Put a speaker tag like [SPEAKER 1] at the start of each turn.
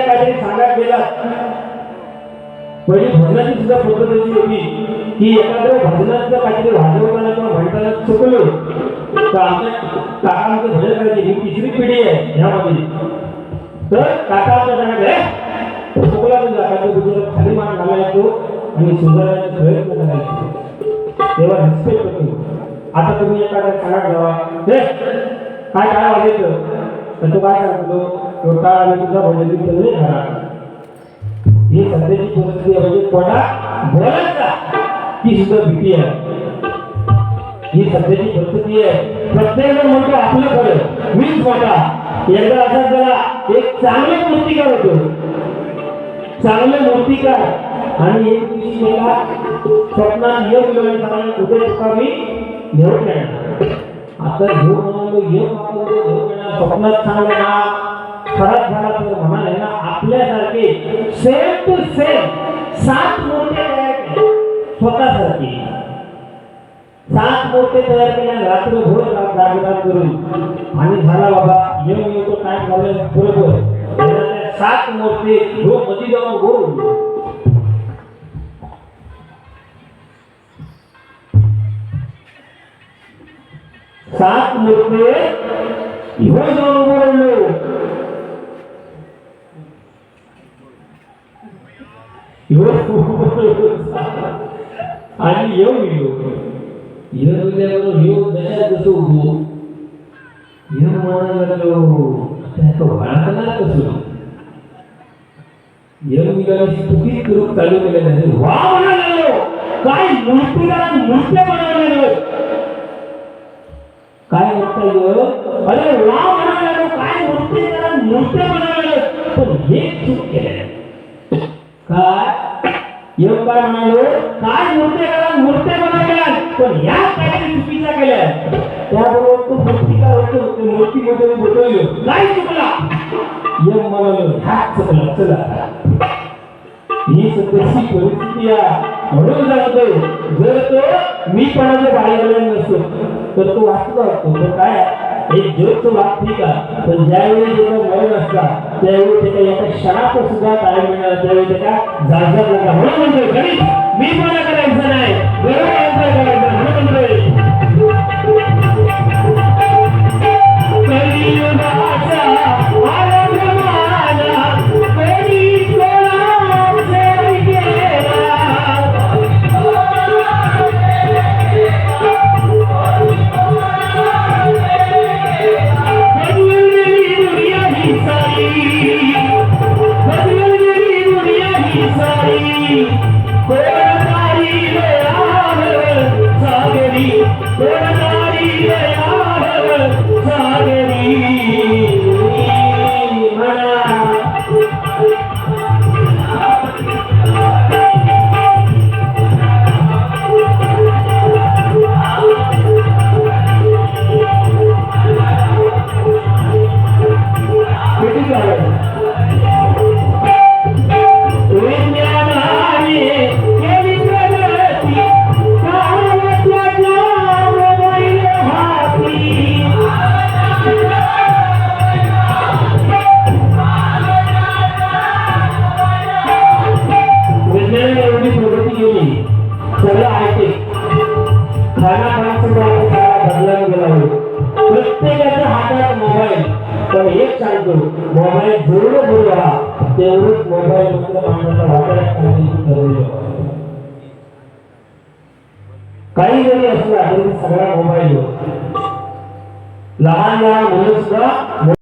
[SPEAKER 1] काहीतरी सांगायला गेला पहिली भजनाची सुद्धा पद्धत अशी होती की एखाद्या भजनाचं काहीतरी वाजवताना किंवा म्हणताना चुकलो तर आमच्या काकांचं भजन करायची ही तिसरी पिढी आहे ह्यामध्ये. तर काका आमच्या सांगायला चुकला तुझा काका तुझ्या खाली मान घालायचो आणि सुधारायचा प्रयत्न करायचो तेव्हा रिस्पेक्ट होतो. आता तुम्ही एखाद्या कानात जावा हे काय काय वाजायचं तर तो काय सांगतो छोटा आणि तुझा भजन तुम्ही घरा. ही सध्याची परिस्थिती आहे म्हणजे कोणा बोलायचा ती सुद्धा भीती आहे. ही सध्याची परिस्थिती आहे. प्रत्येक म्हणतो आपलं खरं मीच मोठा. एकदा असा जरा एक चांगले मूर्तिकार होतो चांगले मूर्तिकार आणि एक दिवशी मला स्वप्नात येऊन गेलो कुठे तुका मी घेऊन येणार. आता घेऊन म्हणालो येऊन स्वप्नात सांगलं ना खराब झाला तर म्हणाले ना आपल्यासारखे सेम टू सेम 7 मूर्ती तयार केल्या स्वतःसाठी. 7 मूर्ती तयार केल्या रात्रभर जागरण करून आणि झाला बाबा येऊन येतो काय झालं बरोबर 7 मूर्ती मध्ये जाऊन बोलून 7 मूर्ती घेऊन जाऊन बोललो. आणि येऊन येऊन दशात जसं उभो येऊन म्हणायला लागलो त्याचं वाळाला कसं येऊन चुकी करून चालू केलं नाही. वा म्हणालो काय मूर्तीला मूर्त्या बनवलेलो काय म्हणता येईल. अरे वा म्हणालो काय मूर्तीला मूर्त्या बनवलेलो पण हे चूक केलं काय येऊन काय म्हणालो काय मूर्त्या बनवल्या पण या काही चुकीच्या केल्या. त्याबरोबर तो मूर्तिकार होतो मूर्तीमध्ये बसवलो काय चुकला येऊन म्हणालो हा चुकला चला. ही सध्याची परिस्थिती आहे म्हणून सांगतो जर तो मी कोणाच्या बाहेर नसतो तर तो वाचतो असतो. तर काय एक जोडतो वाद ठीक आहे पण ज्यावेळी त्याचा मरण असता त्यावेळी त्याच्या एका क्षणात सुद्धा काय मिळणार त्यावेळी त्याच्या जागजाग लागला. म्हणून म्हणतोय गणित मी कोणा करायचं नाही बरोबर करायचं म्हणून म्हणतोय सांगतो मोबाईल जेवढं दूर राहा तेवढंच मोबाईल मधलं माणसाचा वापर ठरवलं. काही जरी असला तरी सगळा मोबाईल लहान लहान मुलं सुद्धा